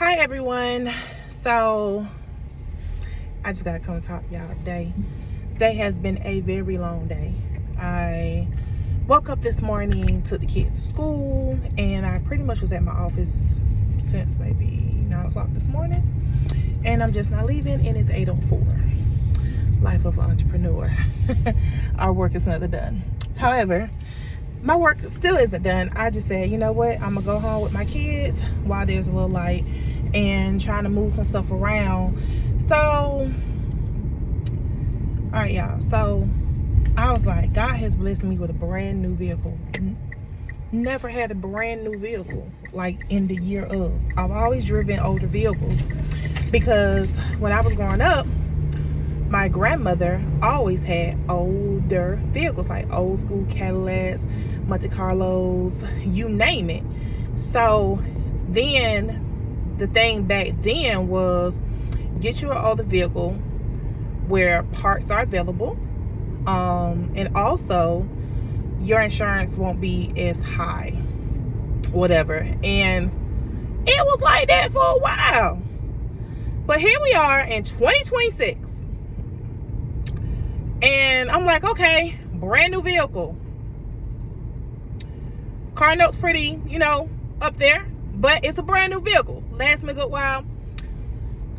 Hi everyone. So I just gotta come talk to y'all today. Today has been a very long day. I woke up this morning, took the kids to school, and I pretty much was at my office since maybe 9 o'clock this morning. And I'm just not leaving, and it's 8:04. Life of an entrepreneur. Our work is never done. However, my work still isn't done. I just said, you know what? I'm gonna go home with my kids while there's a little light and trying to move some stuff around. So, all right, y'all. So, I was like, God has blessed me with a brand new vehicle. Never had a brand new vehicle like in the year of. I've always driven older vehicles because when I was growing up, my grandmother always had older vehicles, like old school Cadillacs, Monte Carlos, you name it. So then the thing back then was get you an older vehicle where parts are available, and also your insurance won't be as high, whatever. And it was like that for a while, but here we are in 2026. And I'm like, okay, brand new vehicle. Car note's pretty, up there, but it's a brand new vehicle. Lasts me a good while.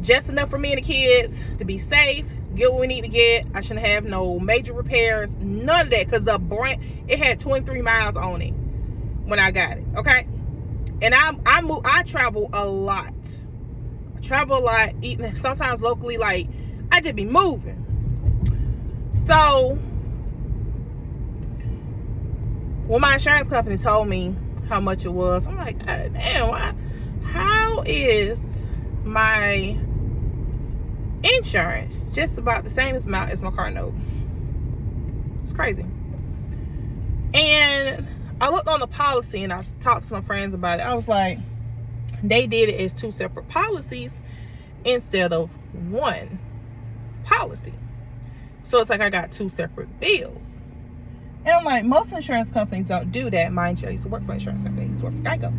Just enough for me and the kids to be safe, get what we need to get. I shouldn't have no major repairs, none of that, because it had 23 miles on it when I got it, okay? And I travel a lot. Even sometimes locally, like, I just be moving. So, when my insurance company told me how much it was, I'm like, God damn, how is my insurance just about the same amount as my car note? It's crazy. And I looked on the policy and I talked to some friends about it. I was like, they did it as two separate policies instead of one policy. So it's like I got two separate bills. And I'm like, most insurance companies don't do that. Mind you, I used to work for insurance companies. I used to work for Geico.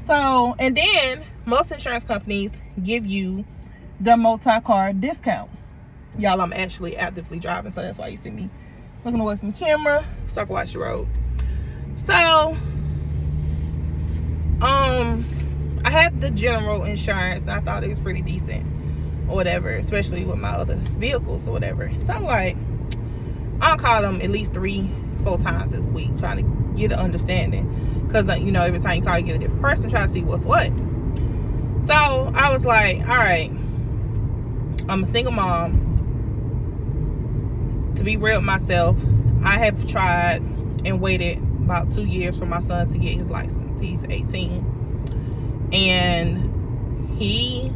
So, and then most insurance companies give you the multi-car discount. Y'all, I'm actually actively driving, so that's why you see me looking away from the camera so I can watch the road. So, I have the general insurance, and I thought it was pretty decent or whatever, especially with my other vehicles or whatever. So I'm like, I'll call them at least 3-4 times this week, trying to get an understanding, because every time you call, you get a different person, try to see what's what. So I was like, all right, I'm a single mom. To be real with myself, I have tried and waited about 2 years for my son to get his license. He's 18, and he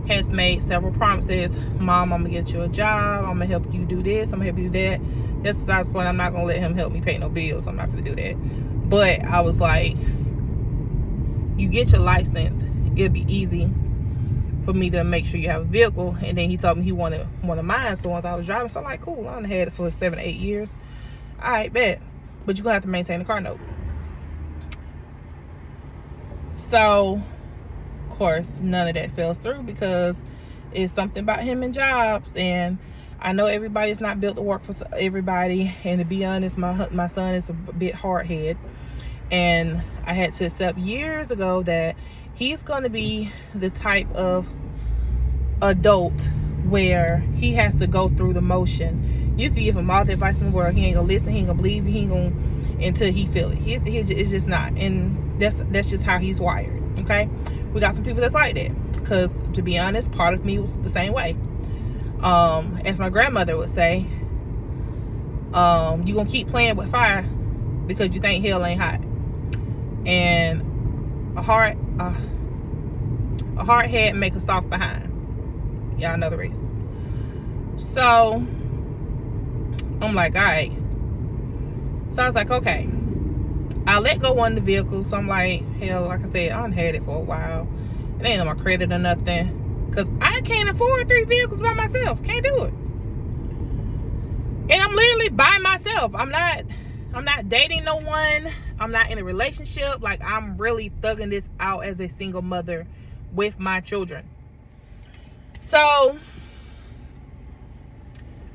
has made several promises. Mom, I'm gonna get you a job, I'm gonna help you do this, I'm gonna help you do that. That's besides the point. I'm not gonna let him help me pay no bills. I'm not gonna do that. But I was like, you get your license, it'll be easy for me to make sure you have a vehicle. And then he told me he wanted one of mine, so once I was driving, so I'm like, cool, I done had it for 7-8 years. All right, bet. But you're gonna have to maintain the car note. So of course, none of that falls through because it's something about him and jobs. And I know everybody's not built to work for everybody. And to be honest, my son is a bit hard-headed. And I had to accept years ago that he's going to be the type of adult where he has to go through the motion. You can give him all the advice in the world. He ain't going to listen. He ain't going to believe you. He ain't going to until he feel it. It's just not. And that's just how he's wired. Okay? We got some people that's like that, because to be honest, part of me was the same way. As my grandmother would say, you gonna keep playing with fire because you think hell ain't hot. And a hard head make a soft behind. Y'all know the reason. So I'm like, all right. So I was like, okay, I let go one of the vehicles. So I'm like, hell, like I said, I done had it for a while. It ain't on my credit or nothing, because I can't afford 3 vehicles by myself. Can't do it. And I'm literally by myself. I'm not dating no one. I'm not in a relationship. Like, I'm really thugging this out as a single mother with my children. So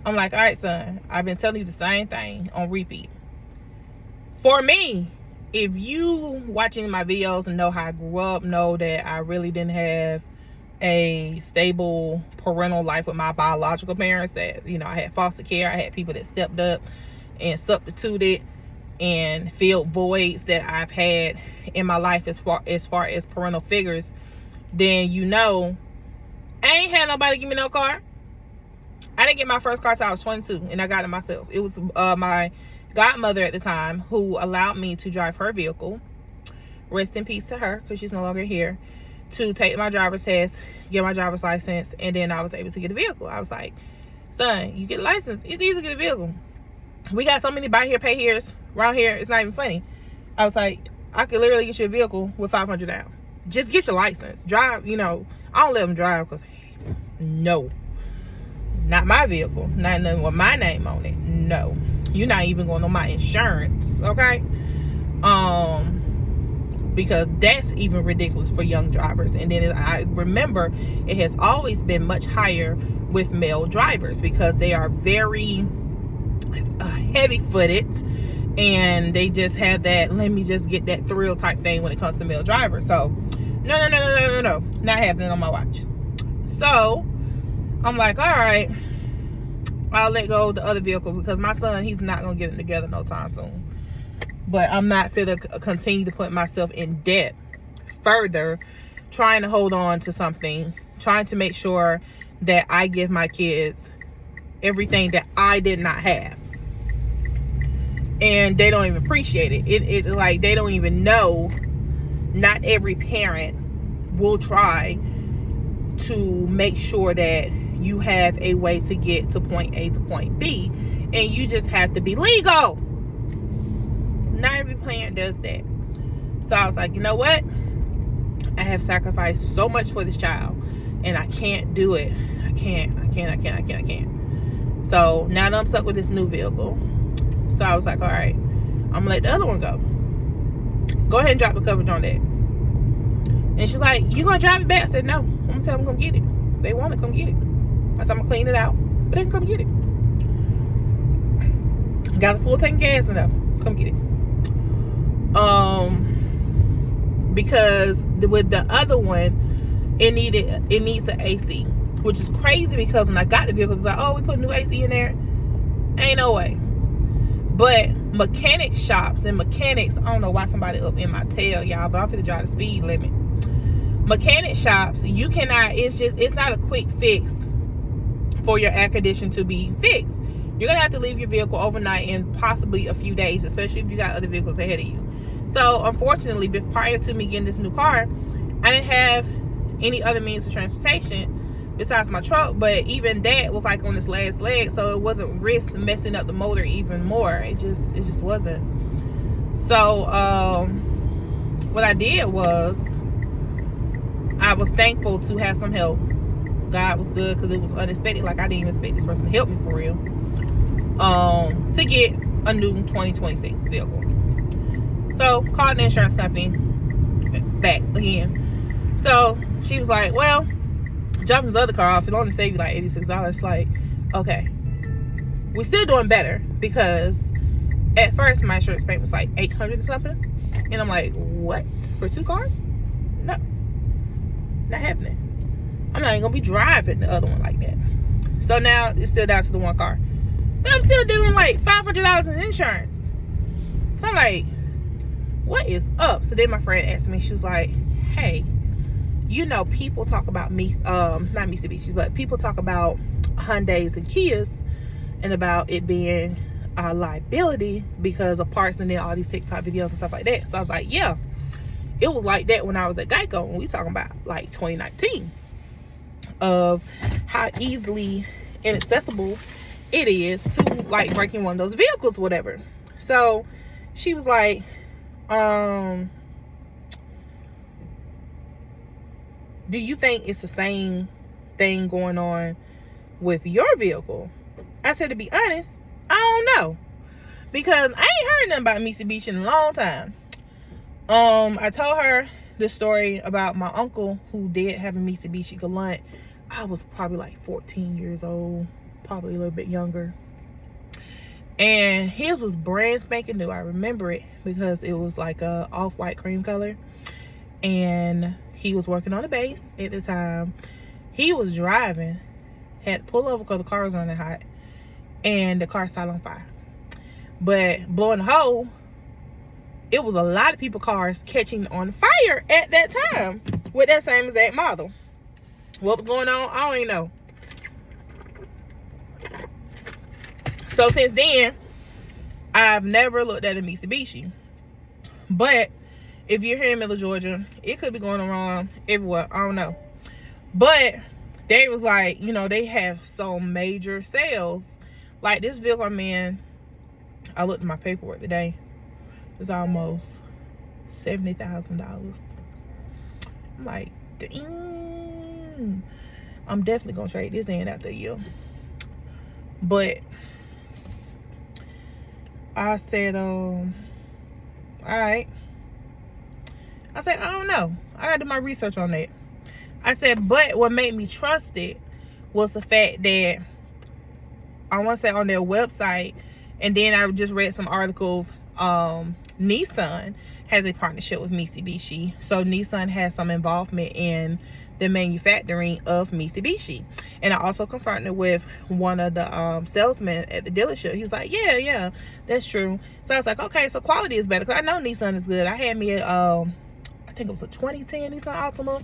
I'm like, all right, son, I've been telling you the same thing on repeat. For me, if you watching my videos and know how I grew up, know that I really didn't have a stable parental life with my biological parents, that, you know, I had foster care, I had people that stepped up and substituted and filled voids that I've had in my life as far as parental figures, then you know I ain't had nobody give me no car. I didn't get my first car till I was 22, and I got it myself. It was my godmother at the time who allowed me to drive her vehicle. Rest in peace to her, because she's no longer here. To take my driver's test, get my driver's license, and then I was able to get a vehicle. I was like, son, you get a license, it's easy to get a vehicle. We got so many buy here, pay here's around here, it's not even funny. I was like, I could literally get you a vehicle with $500 down. Just get your license. Drive, you know, I don't let them drive because, no. Not my vehicle. Not nothing with my name on it. No. You're not even going on my insurance, okay? Because that's even ridiculous for young drivers. And then I remember it has always been much higher with male drivers because they are very heavy-footed, and they just have that, let me just get that thrill type thing when it comes to male drivers. So no, not happening on my watch. So I'm like, all right, I'll let go of the other vehicle because my son, he's not gonna get it together no time soon. But I'm not finna continue to put myself in debt further, trying to hold on to something, trying to make sure that I give my kids everything that I did not have. And they don't even appreciate it. It like, they don't even know. Not every parent will try to make sure that you have a way to get to point A to point B, and you just have to be legal. Not every parent does that. So I was like, you know what? I have sacrificed so much for this child, and I can't do it. I can't. So now that I'm stuck with this new vehicle, so I was like, all right, I'm gonna let the other one go. Go ahead and drop the coverage on that. And she's like, you gonna drive it back? I said, no. I'm gonna tell them come get it. They want to come get it. I said, I'm gonna clean it out, but they can come get it. Got a full tank of gas enough. Come get it. Because with the other one, it needs an AC, which is crazy because when I got the vehicle, it's like, oh, we put a new AC in there. Ain't no way. But mechanic shops and mechanics, I don't know why somebody up in my tail, y'all, but I'm finna drive the speed limit. Mechanic shops, you cannot, it's not a quick fix for your air condition to be fixed. You're gonna have to leave your vehicle overnight and possibly a few days, especially if you got other vehicles ahead of you. So unfortunately, prior to me getting this new car, I didn't have any other means of transportation besides my truck, but even that was like on its last leg, so it wasn't risk messing up the motor even more. It just wasn't. So what I did was, I was thankful to have some help. God was good because it was unexpected. Like, I didn't even expect this person to help me for real. To get a new 2026 vehicle. So called the insurance company back again. So she was like, well, dropping this other car off, it'll only save you like $86. Like, okay, we're still doing better, because at first my insurance payment was like $800 or something, and I'm like, what, for 2 cars? No, not happening. I'm not even gonna be driving the other one like that. So now it's still down to the 1 car, but I'm still doing like $500 in insurance. So I'm like, what is up? So then my friend asked me, she was like, hey, you know, people talk about not Mitsubishis, but people talk about Hyundais and Kias and about it being a liability because of parts, and then all these TikTok videos and stuff like that. So I was like, yeah, it was like that when I was at Geico, and we talking about like 2019, of how easily inaccessible it is to like breaking one of those vehicles, whatever. So she was like, do you think it's the same thing going on with your vehicle? I said, to be honest, I don't know, because I ain't heard nothing about Mitsubishi in a long time. I told her the story about my uncle who did have a Mitsubishi Galant. I was probably like 14 years old, probably a little bit younger. And his was brand spanking new. I remember it because it was like a off-white cream color. And he was working on the base at the time. He was driving, had to pull over because the car was running hot, and the car started on fire. But blowing the hole, it was a lot of people cars catching on fire at that time with that same exact model. What was going on, I don't even know. So since then, I've never looked at a Mitsubishi. But if you're here in Miller, Georgia, it could be going around everywhere, I don't know. But they was like, you know, they have some major sales. Like this vehicle I'm in, I looked at my paperwork today, it's almost $70,000. I'm like, dang, I'm definitely gonna trade this in after a year. But I said, all right. I said, I don't know. I gotta do my research on that. I said, but what made me trust it was the fact that I want to say on their website, and then I just read some articles. Nissan has a partnership with Mitsubishi, so Nissan has some involvement in the manufacturing of Mitsubishi. And I also confirmed it with one of the salesmen at the dealership. He was like, yeah, that's true. So I was like, okay, so quality is better, because I know Nissan is good. I had me a I think it was a 2010 Nissan Altima,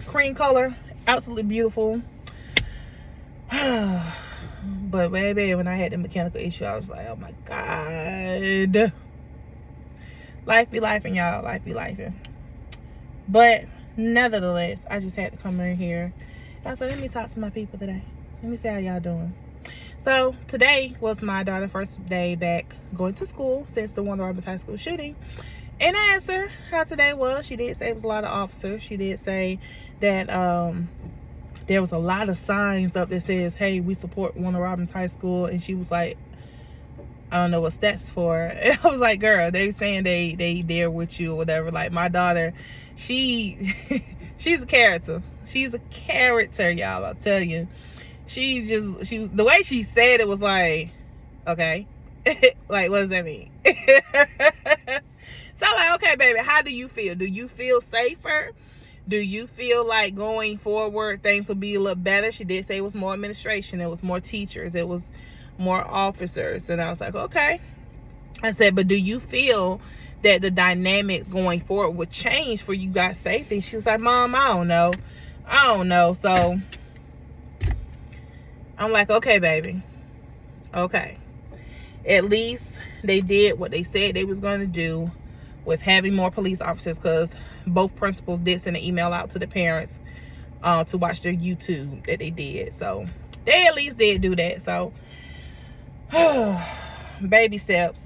cream color, absolutely beautiful. But baby, when I had the mechanical issue, I was like, oh my God. Life be lifing, y'all. Life be lifing. But nevertheless, I just had to come in here. I said, let me talk to my people today. Let me see how y'all doing. So today was my daughter's first day back going to school since the Warner Robins High School shooting. And I asked her how today was. She did say it was a lot of officers. She did say that there was a lot of signs up that says, hey, we support Warner Robins High School. And she was like, I don't know what that's for. And I was like, girl, they saying they there with you or whatever. Like my daughter, she's a character. She's a character, y'all. I'll tell you. She was, the way she said it was like, okay. Like, what does that mean? So I'm like, okay, baby, how do you feel? Do you feel safer? Do you feel like going forward things will be a little better? She did say it was more administration, it was more teachers, it was more officers. And I was like, okay. I said, but do you feel that the dynamic going forward would change for you guys' safety? She was like, Mom, I don't know. So I'm like, okay, baby, okay. At least they did what they said they was going to do with having more police officers, because both principals did send an email out to the parents to watch their YouTube that they did. So they at least did do that. So baby steps,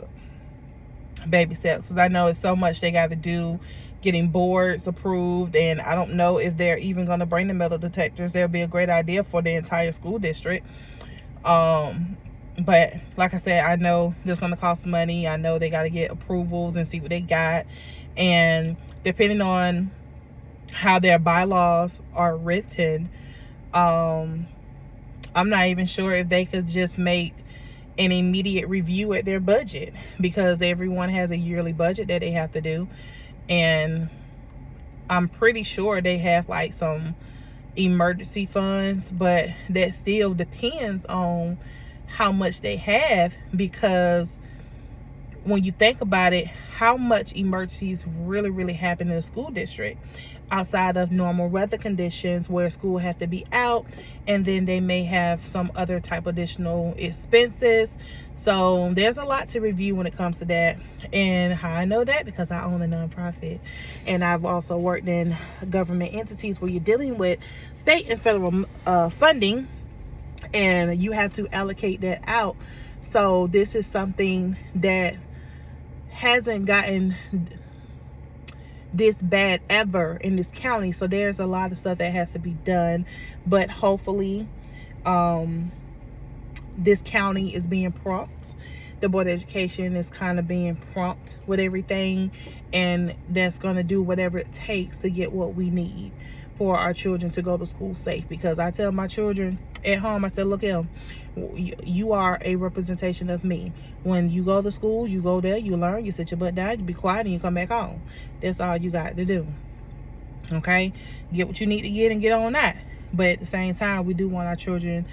because I know it's so much they got to do, getting boards approved, and I don't know if they're even going to bring the metal detectors. That'll be a great idea for the entire school district. But like I said, I know this is going to cost money. I know they got to get approvals and see what they got, and depending on how their bylaws are written, I'm not even sure if they could just make an immediate review at their budget, because everyone has a yearly budget that they have to do. And I'm pretty sure they have like some emergency funds, but that still depends on how much they have, because when you think about it, how much emergencies really happen in the school district outside of normal weather conditions where school has to be out, and then they may have some other type of additional expenses. So there's a lot to review when it comes to that. And how I know that, because I own a nonprofit, and I've also worked in government entities where you're dealing with state and federal funding, and you have to allocate that out. So this is something that hasn't gotten this bad ever in this county. So there's a lot of stuff that has to be done, but hopefully this county is being prompt the Board of Education is kind of being prompt with everything, and that's going to do whatever it takes to get what we need for our children to go to school safe. Because I tell my children at home, I said, look here, you are a representation of me. When you go to school, you go there, you learn, you sit your butt down, you be quiet, and you come back home. That's all you got to do. Okay? Get what you need to get and get on that. But at the same time, we do want our children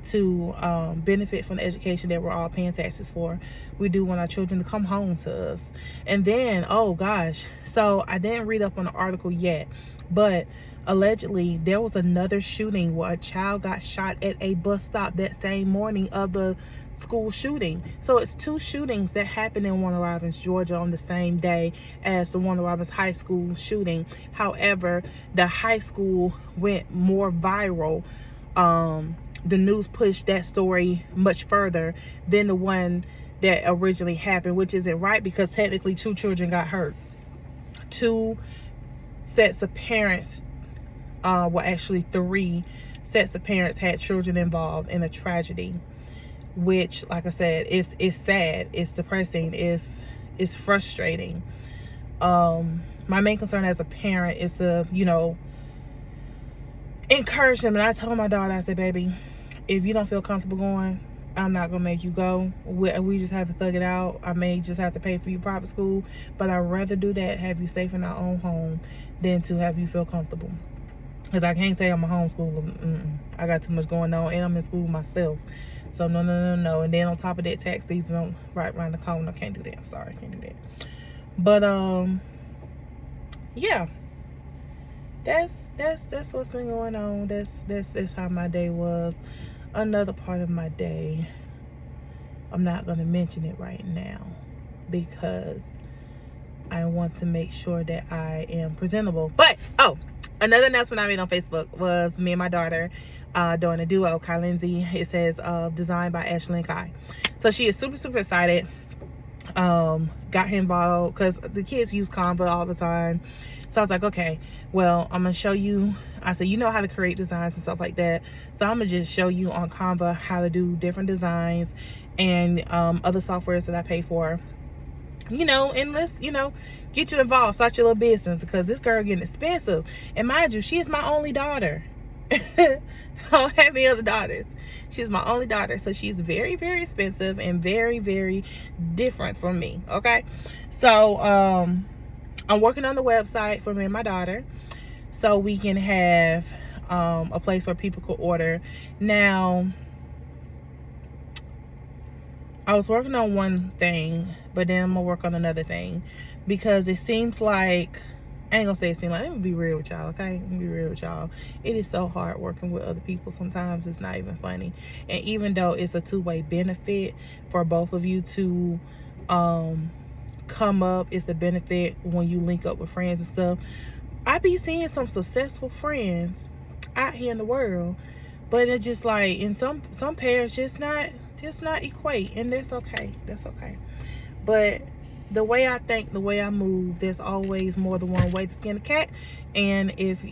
to benefit from the education that we're all paying taxes for. We do want our children to come home to us. And then, oh gosh, so I didn't read up on the article yet, but allegedly there was another shooting where a child got shot at a bus stop that same morning of the school shooting. So it's 2 shootings that happened in Warner Robins, Georgia on the same day as the Warner Robins High School shooting. However, the high school went more viral. The news pushed that story much further than the one that originally happened, which isn't right, because technically 2 children got hurt. 2 sets of parents, well actually 3 sets of parents had children involved in a tragedy, which, like I said, it's sad, it's depressing, it's frustrating. My main concern as a parent is to, you know, encourage them. And I told my daughter, I said, baby, if you don't feel comfortable going, I'm not gonna make you go. We just have to thug it out. I may just have to pay for your private school, but I'd rather do that, have you safe in our own home, than to have you feel comfortable. Because I can't say I'm a homeschooler. I got too much going on, and I'm in school myself. So no. And then on top of that, tax season right around the corner. I can't do that. I'm sorry, I can't do that. But yeah, that's what's been going on. That's how my day was. Another part of my day, I'm not gonna mention it right now because I want to make sure that I am presentable. But another announcement I made on Facebook was me and my daughter doing a duo, Kai Lindsay. It says designed by Ashley and Kai. So she is super excited. Got her involved because the kids use Canva all the time. So I was like, okay, well, I'm gonna show you. I said, you know how to create designs and stuff like that, so I'm gonna just show you on Canva how to do different designs and other softwares that I pay for, you know, and let's, you know, get you involved, start your little business, because this girl getting expensive. And mind you, she is my only daughter. I don't have any other daughters. She's my only daughter, so she's very expensive and very different from me. Okay, so I'm working on the website for me and my daughter, so we can have a place where people could order. Now, I was working on one thing, but then I'm gonna work on another thing, because it seems like, I ain't gonna say it seems like, let me be real with y'all, okay? Let me be real with y'all. It is so hard working with other people. Sometimes it's not even funny. And even though it's a two-way benefit for both of you to come up, it's a benefit when you link up with friends and stuff. I be seeing some successful friends out here in the world, but it's just like, in some pairs just not equate, and that's okay. That's okay. But the way I think, the way I move, there's always more than one way to skin a cat. And if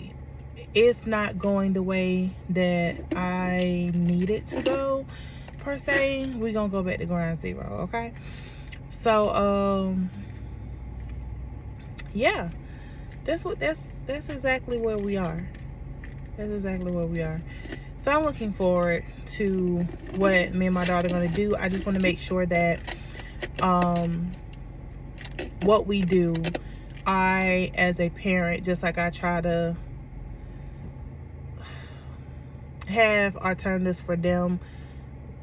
it's not going the way that I need it to go, per se, we're gonna go back to ground zero, okay? So yeah, that's exactly where we are. That's exactly where we are. So I'm looking forward to what me and my daughter are gonna do. I just want to make sure that what we do, I as a parent, just like I try to have alternatives for them,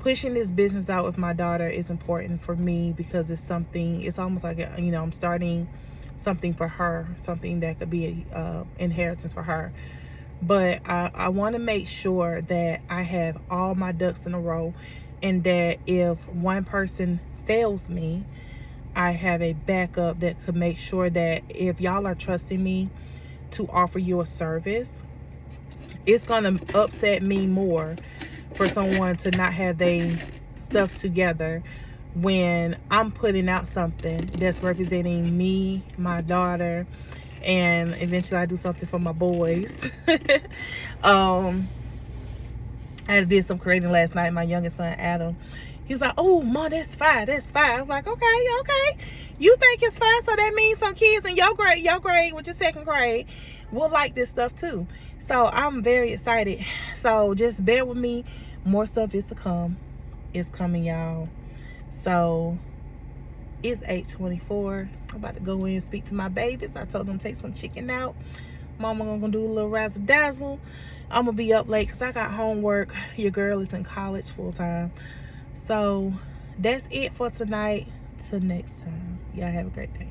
pushing this business out with my daughter is important for me, because it's something, it's almost like, you know, I'm starting something for her, something that could be a inheritance for her. But I want to make sure that I have all my ducks in a row, and that if one person fails me, I have a backup that could make sure that if y'all are trusting me to offer you a service, it's gonna upset me more for someone to not have their stuff together when I'm putting out something that's representing me, my daughter, and eventually I do something for my boys. I did some creating last night. My youngest son Adam, He was like, oh, Ma, that's 5. That's 5. I was like, okay. You think it's 5, so that means some kids in your grade, which is 2nd grade, will like this stuff too. So I'm very excited. So just bear with me. More stuff is to come. It's coming, y'all. So it's 8:24. I'm about to go in and speak to my babies. I told them to take some chicken out. Mama gonna do a little razzle dazzle. I'm gonna be up late because I got homework. Your girl is in college full time. So that's it for tonight. Till next time. Y'all have a great day.